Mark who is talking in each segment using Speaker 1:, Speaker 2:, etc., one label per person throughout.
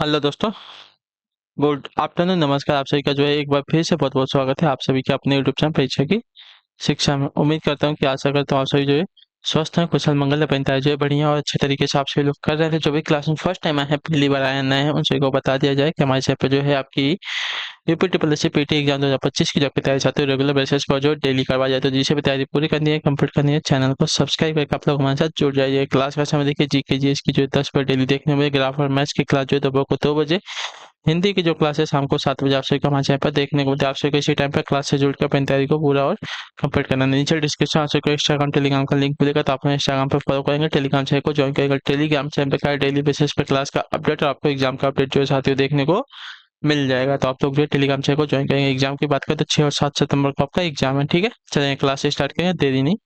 Speaker 1: Hello दोस्तों। Good afternoon, नमस्कार। आप सभी का जो है एक बार फिर से बहुत बहुत स्वागत है आप सभी के अपने यूट्यूब चैनल परीक्षा की शिक्षा में। उम्मीद करता हूँ कि आशा करता हूँ आप सभी जो है स्वस्थ हैं, कुशल मंगल बनता है, जो है बढ़िया और अच्छे तरीके से आप सभी लोग कर रहे थे। जो भी क्लास में फर्स्ट टाइम आए हैं, पहली बार आए हैं, नए हैं, उन सभी को बता दिया जाए कि हमारे चैनल पर जो है आपकी UP triple S C PT exam 2025 की जो आपकी तैयारी चाहते हो रेगुलर बेसिस पर जो डेली करवाया जाए, तो जिसे भी तैयारी पूरी करनी है, कंप्लीट करनी है, चैनल को सब्सक्राइब करके आप लोग हमारे साथ जुड़ जाइए। क्लास का समय देखिए, जीके जीएस की जो है 10 पर डेली देखने में, ग्राफ और मैथ्स की क्लास जो है दोपहर को 2 बजे, हिंदी की जो क्लास है शाम को 7 बजे आप सभी को हमारे चैनल पर देखने को मिलता है। आप सभी को इसी टाइम पर क्लास से जुड़कर अपनी तैयारी को पूरा और कंप्लीट करना है। नीचे डिस्क्रिप्शन आप सभी को इंस्टाग्राम टेलीग्राम का लिंक मिलेगा, तो आप हमें इंस्टाग्राम पर फॉलो करेंगे, टेलीग्राम चैनल को ज्वाइन करेंगे। टेलीग्राम चैनल पर डेली बेसिस पर क्लास का अपडेट और आपको एग्जाम का अपडेट जो है साथियों देखने को मिल जाएगा। तो आप लोग जो है टेलीग्राम चैनल को ज्वाइन करेंगे। एग्जाम की बात करें तो 6 और 7 सितंबर को आपका एग्जाम है, ठीक है। चलिए क्लास से स्टार्ट करें, देरी नहीं।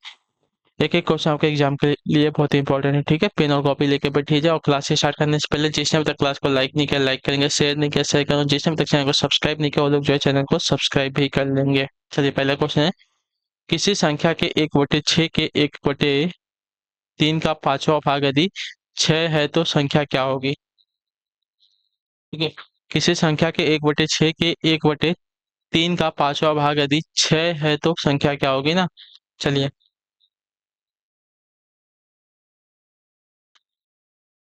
Speaker 1: एक एक क्वेश्चन आपके एग्जाम के लिए बहुत ही इंपॉर्टेंट है, ठीक है। पेन और कॉपी लेके बैठिए जाओ। क्लास से स्टार्ट करने से पहले जिसने अभी तक क्लास को लाइक नहीं किया लाइक करेंगे, शेयर नहीं किया शेयर करेंगे, जिसने अभी तक चैनल को सब्सक्राइब नहीं किया वो लोग जो है चैनल को सब्सक्राइब भी कर लेंगे। चलिए पहला क्वेश्चन है, किसी संख्या के 1/6 के 1/3 का पांचवा भाग यदि 6 है तो संख्या क्या होगी? ठीक है। किसी संख्या के 1/6 के 1/3 का पांचवा भाग यदि 6 है तो संख्या क्या होगी ना। चलिए,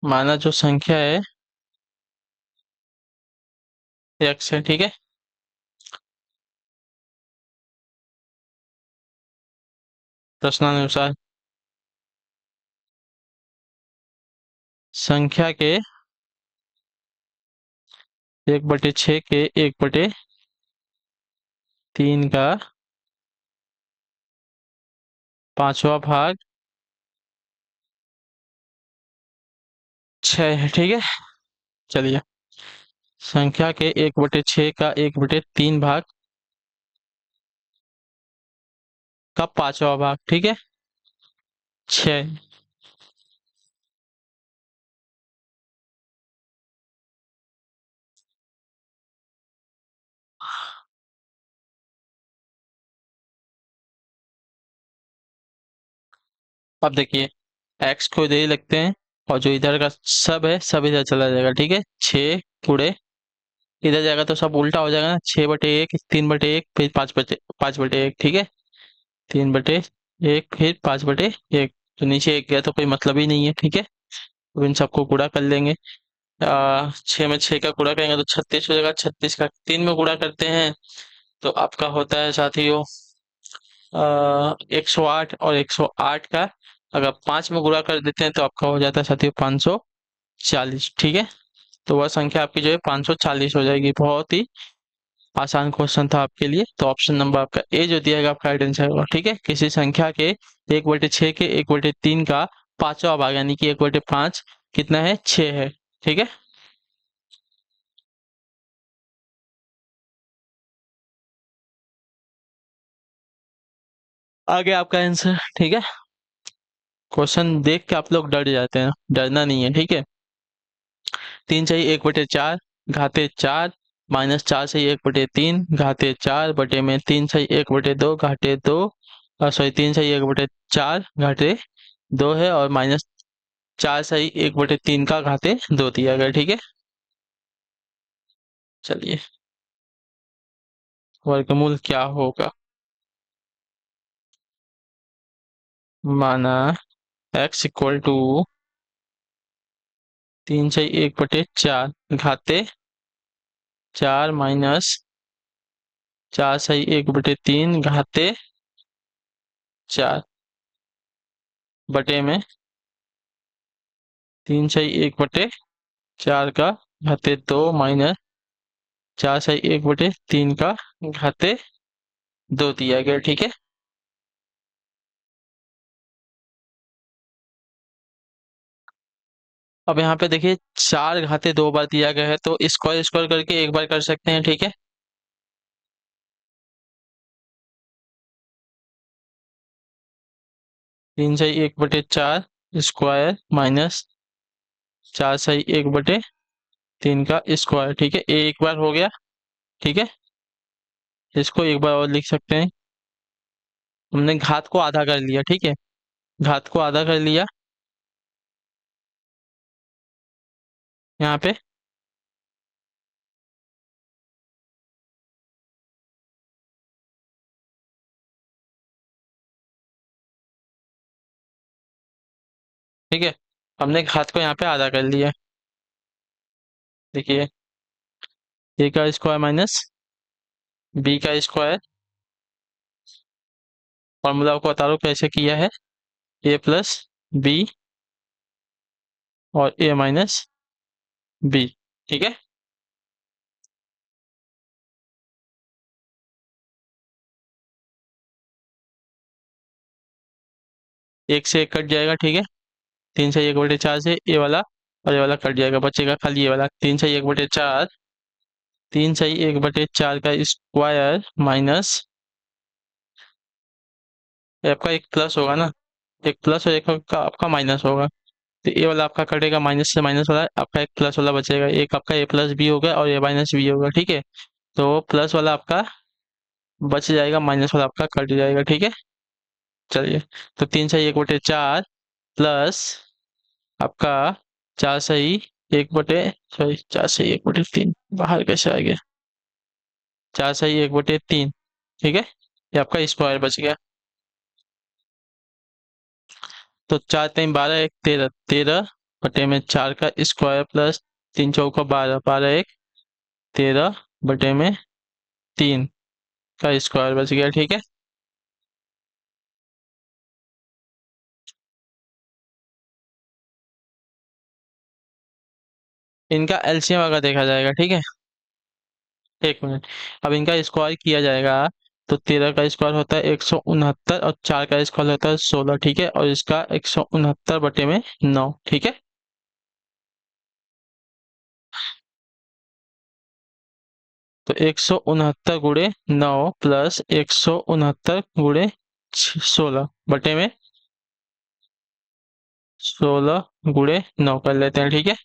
Speaker 1: माना जो संख्या है x है, ठीक है। प्रश्नानुसार संख्या के 1/6 के 1/3 का पांचवा भाग 6 है, ठीक है। चलिए, संख्या के 1/6 का 1/3 भाग का पांचवा भाग, ठीक है, 6। अब देखिए, x को इधर ही लगते हैं और जो इधर का सब है सब इधर चला जाएगा, ठीक है। 6 इधर जाएगा तो सब उल्टा हो जाएगा ना। 6/1, 3/1, फिर 5/1, ठीक है। 3/1, फिर 5/1, तो नीचे एक गया तो कोई मतलब ही नहीं है, ठीक है। तो इन सबको गुणा कर लेंगे। 6 में 6 का गुणा करेंगे तो 36 हो जाएगा। 36 का 3 में गुणा करते हैं तो आपका होता है साथियों 108, और 108 का अगर 5 में गुणा कर देते हैं तो आपका हो जाता है साथियों 540, ठीक है। तो वह संख्या आपकी जो है 540 हो जाएगी। बहुत ही आसान क्वेश्चन था आपके लिए। तो ऑप्शन नंबर आपका ए जो दिया गया आपका राइट आंसर होगा, ठीक है। किसी संख्या के 1/6 के 1/3 का पांचवा भाग यानी कि 1/5 कितना है? 6 है, ठीक है। आगे आपका आंसर, ठीक है। क्वेश्चन देख के आप लोग डर जाते हैं, डरना नहीं है, ठीक है। 3 चाहिए 1/4 घाते 4, -4 चाहिए 1/3 घाते 4, बटे में 3 चाहिए 1/2 घाटे 2, सॉरी 3 चाहिए 1/4 घाटे 2 है, और -4 सही 1/3 का घाते 2 दिया गया, ठीक है। चलिए, वर्गमूल क्या होगा? माना x = 3 सही 1/4 घाते 4 -4 सही 1/3 घाते 4, बटे में 3 सही 1/4 का घाते 2 -4 सही 1/3 का घाते 2 दिया गया, ठीक है। अब यहाँ पे देखिए 4 घाते 2 बार दिया गया है तो स्क्वायर स्क्वायर करके एक बार कर सकते हैं, ठीक है। 3 सही 1/4 स्क्वायर -4 सही 1/3 का स्क्वायर, ठीक है। ये एक बार हो गया, ठीक है। इसको एक बार और लिख सकते हैं। हमने घात को आधा कर लिया, ठीक है। घात को आधा कर लिया यहाँ पे, ठीक है, हमने हाथ को यहाँ पे आधा कर लिया। देखिए, ए का स्क्वायर माइनस बी का स्क्वायर, फॉर्मूला को बता रहा हूँ कैसे किया है। ए प्लस बी और ए माइनस बी। ठीक है, एक से एक कट जाएगा। ठीक है, 3 से 1/4 से ए वाला और ये वाला कट जाएगा, बचेगा खाली ये वाला। 3 से 1/4, 3 से 1/4 का स्क्वायर माइनस, आपका एक प्लस होगा ना, एक प्लस और एक का आपका माइनस होगा। तो ये वाला आपका कटेगा, माइनस से माइनस वाला आपका एक प्लस वाला बचेगा। एक आपका ए प्लस बी होगा और ए माइनस बी होगा। ठीक है, तो प्लस वाला आपका बच जाएगा, माइनस वाला आपका कट जाएगा। ठीक है, चलिए, तो 3 से 1/4 प्लस आपका 4 से 1 बटे, सॉरी 4 से 1/3, बाहर कैसे आ गया, 4 से 1/3। ठीक है, ये आपका स्क्वायर बच गया। तो 4×3 12, एक 13, 13/4 का स्क्वायर प्लस 3 × 4 = 12, 12 एक 13/3 का स्क्वायर बच गया। ठीक है, इनका एलसीएम अगर देखा जाएगा, ठीक है, एक मिनट, अब इनका स्क्वायर किया जाएगा। तो 13 का स्क्वायर होता है 169 और 4 का स्क्वायर होता है 16। ठीक है, और इसका 169/9। ठीक है, तो 169 × 9 प्लस 169 × 16 में 16 × 9 कर लेते हैं। ठीक है,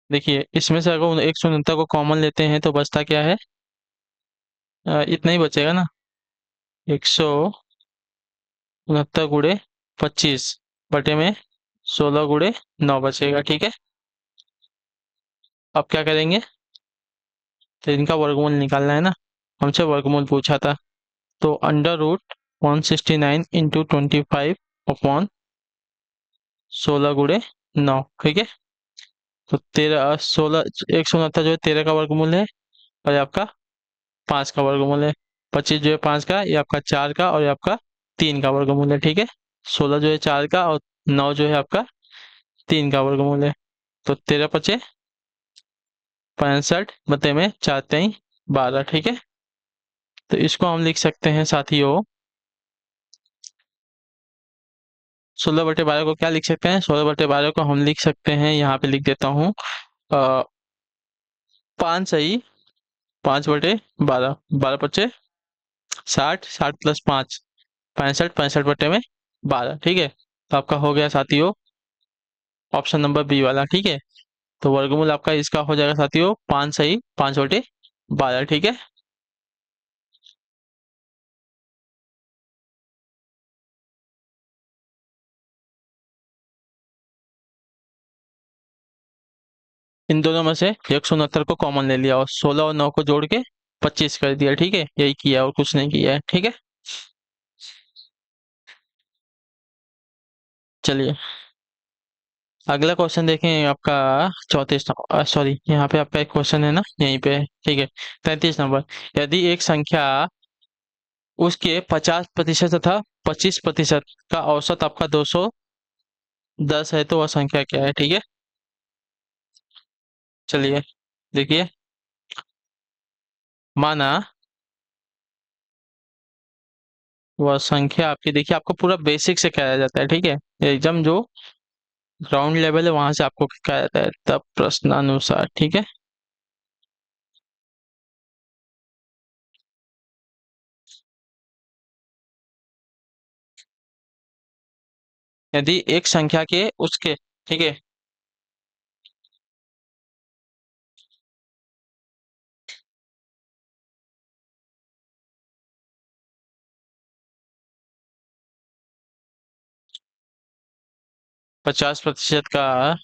Speaker 1: देखिए इसमें से अगर 169 को कॉमन लेते हैं तो बचता क्या है, इतना ही बचेगा ना, 169 × 25 में 16 × 9 बचेगा। ठीक है, अब क्या करेंगे, तो इनका वर्गमूल निकालना है ना, हमसे वर्गमूल पूछा था। तो √169 × 25 अपॉन 16 × 9। ठीक है, तो 169 जो है 13 का वर्गमूल है, और ये आपका 5 का वर्गमूल है। 25 जो है 5 का, ये आपका 4 का, और ये आपका 3 का वर्गमूल है। ठीक है, 16 जो है 4 का, और 9 जो है आपका 3 का वर्गमूल है। तो 13×5 = 65 में 4×3 = 12। ठीक है, तो इसको हम लिख सकते हैं साथियों, 16/12 को क्या लिख सकते हैं, 16/12 को हम लिख सकते हैं, यहाँ पे लिख देता हूँ, 5×5 12, 60, 60 + 5 65, 65/12। ठीक है, तो आपका हो गया साथियों ऑप्शन नंबर बी वाला। ठीक है, तो वर्गमूल आपका इसका हो जाएगा साथियों 5×5 = 12। ठीक है, इन दोनों में से 169 को कॉमन ले लिया और 16 और 9 को जोड़ के 25 कर दिया। ठीक है, यही किया और कुछ नहीं किया है। ठीक है, चलिए अगला क्वेश्चन देखें आपका 34, सॉरी यहाँ पे आपका एक क्वेश्चन है ना यहीं पे। ठीक है, 33 नंबर, यदि एक संख्या उसके 50% तथा 25% का औसत आपका 210 है, तो वह संख्या क्या है। ठीक है, चलिए देखिए, माना वह संख्या आपकी, देखिए आपको पूरा बेसिक से कराया जाता है। ठीक है, एकदम जो ग्राउंड लेवल है वहां से आपको कराया जाता है, तब प्रश्नानुसार। ठीक है, यदि एक संख्या के उसके, ठीक है, 50% का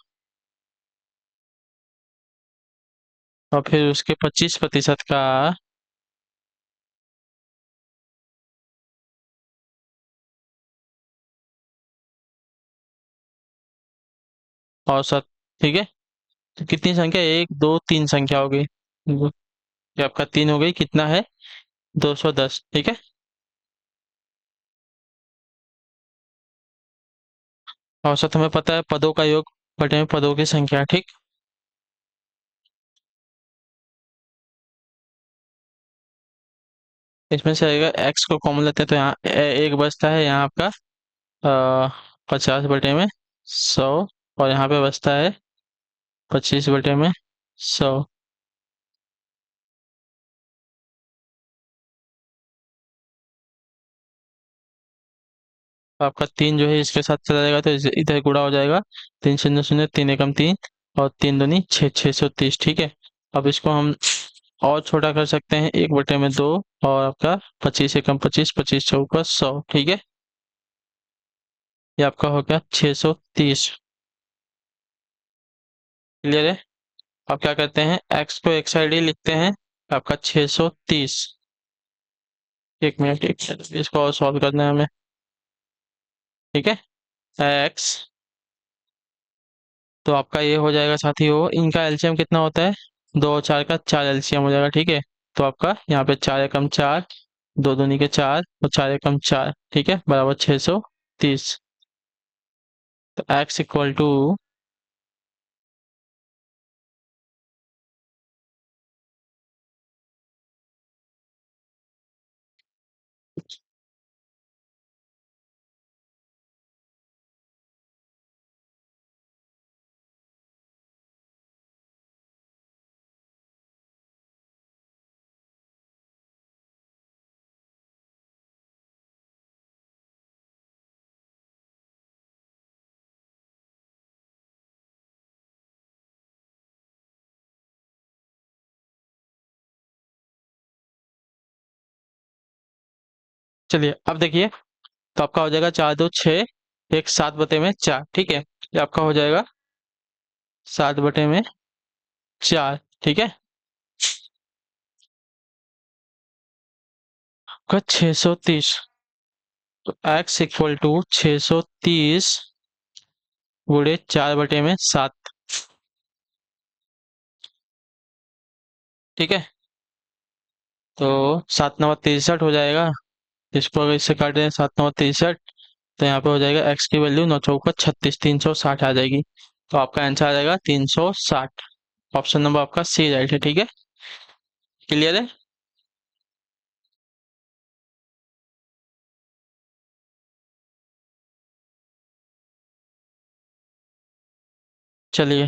Speaker 1: और फिर उसके 25% का औसत। ठीक है, तो कितनी संख्या, एक दो तीन संख्या हो गई। ये आपका तीन हो गई, कितना है, 210। ठीक है, औसत हमें पता है, पदों का योग बटे में पदों की संख्या। ठीक, इसमें से आएगा एक्स को कॉमन लेते हैं तो यहाँ एक बचता है, यहाँ आपका 50/100, और यहाँ पे बचता है 25/100। आपका तीन जो है इसके साथ चला जाएगा तो इधर गुणा हो जाएगा। तीन शून्य शून्य, तीन एकम तीन, और तीन दूनी छः, 630। ठीक है, अब इसको हम और छोटा कर सकते हैं, 1/2, और आपका 25 एकम 25, 25 चौका 100। ठीक है, ये आपका हो गया 630। क्लियर है। अब क्या करते हैं, एक्स को एक साइड ही लिखते हैं, आपका 630। एक मिनट, एक मिनट, इसको और सॉल्व करना है हमें। ठीक है, एक्स, तो आपका ये हो जाएगा साथी, हो इनका एलसीएम कितना होता है, दो और चार का चार एलसीएम हो जाएगा। ठीक है, तो आपका यहाँ पे 4 एकम 4, दो दूनी के चार, और 4 एकम 4, ठीक है, बराबर 630। तो एक्स इक्वल टू, चलिए अब देखिए, तो आपका हो जाएगा 4 2 6, एक 7/4। ठीक है, ये आपका हो जाएगा 7/4। ठीक है, आपका 630। तो एक्स इक्वल टू 630 गुड़े 4/7। ठीक है, तो 7 9 63 हो जाएगा। इसको अगर इससे काट दें, 7 9 63, तो यहाँ पे हो जाएगा एक्स की वैल्यू 9 चौका 36, 360 आ जाएगी। तो आपका आंसर आ जाएगा 360। ऑप्शन नंबर आपका सी राइट है। ठीक है, क्लियर है। चलिए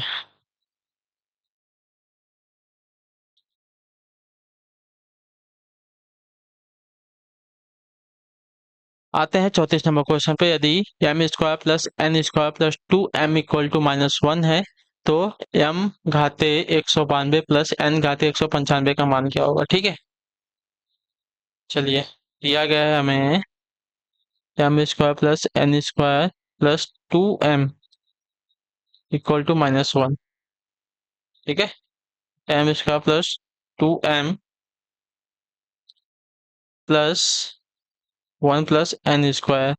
Speaker 1: आते हैं 34 नंबर क्वेश्चन पे। यदि m square plus n square plus 2m = -1 है, तो m घाते 192 प्लस n घाते 195 का मान क्या होगा। ठीक है, चलिए, दिया गया है हमें m² plus n² plus 2m = -1। ठीक है, m² plus 2m plus 1 plus n²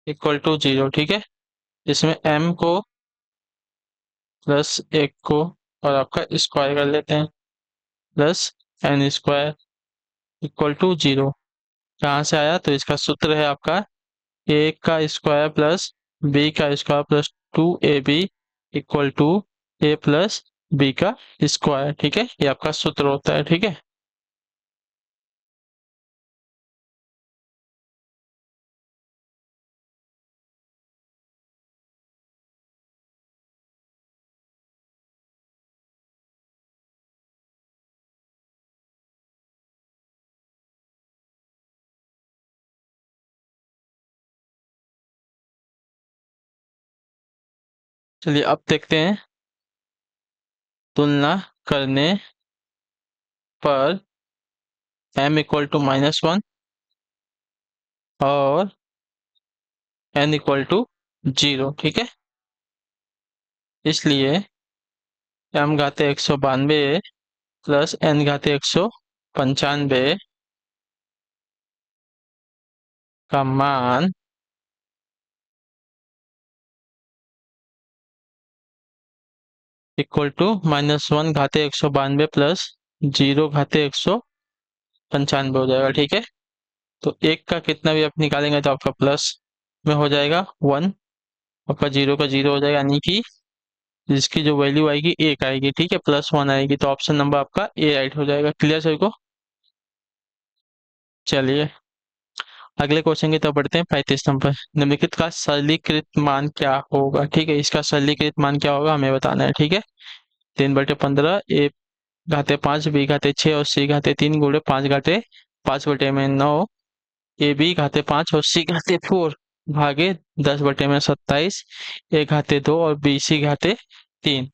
Speaker 1: = 0। ठीक है, इसमें m को प्लस 1 को और आपका स्क्वायर कर लेते हैं, प्लस n² = 0। कहाँ से आया, तो इसका सूत्र है आपका ए का स्क्वायर प्लस बी का square plus 2ab = a plus b का स्क्वायर। ठीक है, ये आपका सूत्र होता है। ठीक है, चलिए अब देखते हैं, तुलना करने पर m = -1 और n इक्वल टू 0। ठीक है, इसलिए m घाते 192 प्लस n घाते 195 का मान इक्वल टू -1 घाते 192 प्लस 0 घाते 195 हो जाएगा। ठीक है, तो एक का कितना भी आप निकालेंगे तो आपका प्लस में हो जाएगा 1, आपका 0 का 0 हो जाएगा, यानी कि जिसकी जो वैल्यू आएगी एक आएगी। ठीक है, +1 आएगी, तो ऑप्शन नंबर आपका ए राइट हो जाएगा। क्लियर सभी को? चलिए अगले क्वेश्चन की तरफ बढ़ते हैं। 35 नंबर, निम्नलिखित का सरलीकृत मान क्या होगा? ठीक है, इसका सरलीकृत मान क्या होगा हमें बताना है। ठीक है, 3/15 ए घाते 5 बी घाते 6 और सी घाते 3 गुणे 5 घाते 5/9 ए बी घाते 5 और सी घाते 4 भागे 10/27 ए घाते 2 और बी सी घाते 3।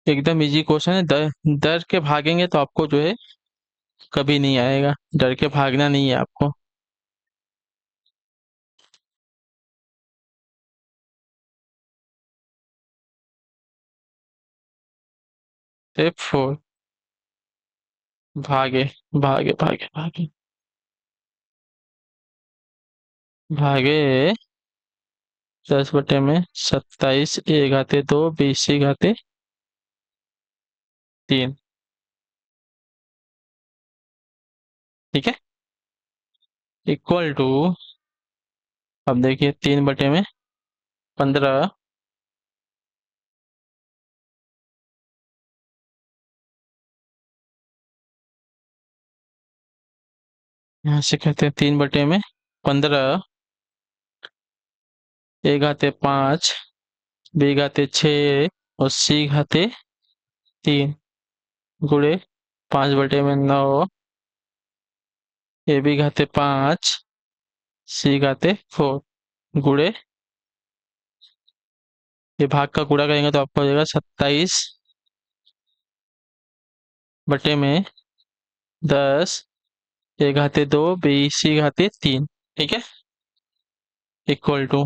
Speaker 1: एकदम इजी क्वेश्चन है। डर डर के भागेंगे तो आपको जो है कभी नहीं आएगा, डर के भागना नहीं है आपको। स्टेप 4, भागे भागे भागे भागे भागे 10/27 ए घाते 2 बी सी घाते 3। ठीक है, इक्वल टू, अब देखिए 3/15 यहाँ से कहते हैं 3/15 ए घाते 5 बी घाते 6 और सी घाते 3 गुणे 5/9 ए बी घाते 5 सी घाते 4 गुणे, ये भाग का गुणा करेंगे तो आपको हो जाएगा 27/10 ए घाते 2 बी सी घाते 3। ठीक है, इक्वल टू,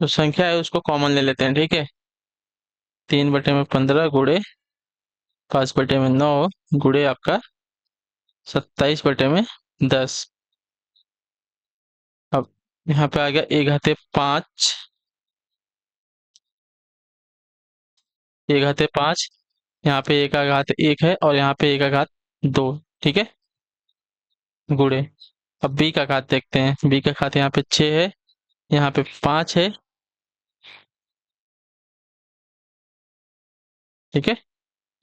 Speaker 1: जो संख्या है उसको कॉमन ले लेते हैं। ठीक है, 3/15 गुणे 5/9 गुणे आपका 27/10। अब यहाँ पे आ गया ए घाते 5, ए घाते 5, यहाँ पे ए का घात 1 है और यहाँ पे ए का घात 2। ठीक है, गुणे, अब बी का घात देखते हैं। बी का घात यहाँ पे 6 है, यहाँ पे 5 है। ठीक है,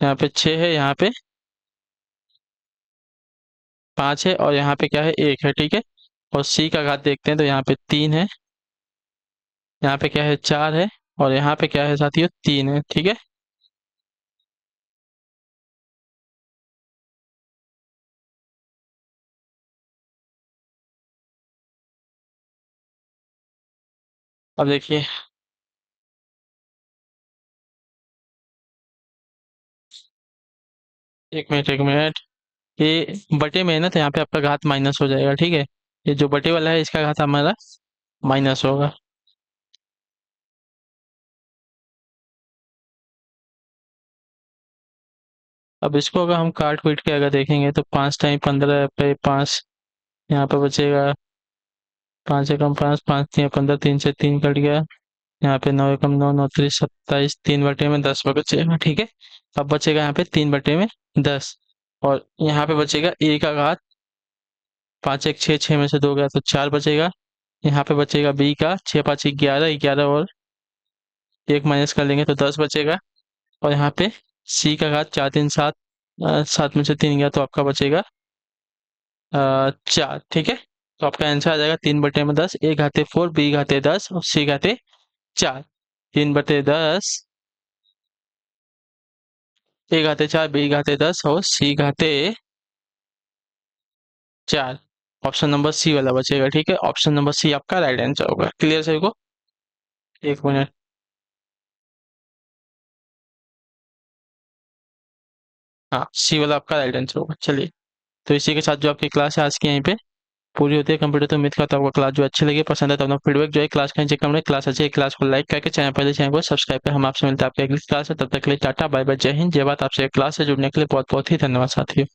Speaker 1: यहाँ पे 6 है, यहाँ पे 5 है और यहाँ पे क्या है 1 है। ठीक है, और सी का घात देखते हैं तो यहाँ पे 3 है, यहाँ पे क्या है 4 है और यहाँ पे क्या है साथियों 3 है। ठीक है, अब देखिए, एक मिनट, ये बटे में है ना, तो यहाँ पे आपका घात माइनस हो जाएगा। ठीक है, ये जो बटे वाला है इसका घात हमारा माइनस होगा। अब इसको अगर हम काट पीट के अगर देखेंगे तो 5 टाइम 15 पे 5, यहाँ पे बचेगा 5 एकम 5, 5 3 15, 3 से 3 कट गया, यहाँ पे 9 एकम 9, 9 3 27, 3/10 बचेगा। ठीक है, अब बचेगा यहाँ पे 3/10 और यहाँ पे बचेगा ए का घात 5 1 6, 6 में से 2 गया तो 4 बचेगा। यहाँ पे बचेगा बी का 6 5 11, 11 और 1 माइनस कर लेंगे तो 10 बचेगा। और यहाँ पे सी का घात 4 3 7, 7 में से 3 गया तो आपका बचेगा 4। ठीक है, तो आपका आंसर आ जाएगा 3/10, ए घाते 4 बी घाते 10 और सी घाते 4। 3/10, ए घाते 4 बी घाते 10 और सी घाते 4। ऑप्शन नंबर सी वाला बचेगा। ठीक है, ऑप्शन नंबर सी आपका राइट आंसर होगा। क्लियर सभी को? एक मिनट, हाँ, सी वाला आपका राइट आंसर होगा। चलिए, तो इसी के साथ जो आपकी क्लास है आज की यहीं पे पूरी होती है कंप्यूटर। तो उम्मीद करता हूँ आपको क्लास जो अच्छी लगी, पसंद है तो अपना फीडबैक जो है क्लास का नीचे कमेंट में, क्लास अच्छी है क्लास को लाइक करके चैनल को सब्सक्राइब कर। हम आपसे मिलते हैं आपके अगली क्लास है, तब तक के लिए टाटा बाय बाय, जय हिंद जय भारत। आपसे क्लास से जुड़ने के लिए बहुत बहुत ही धन्यवाद साथियों।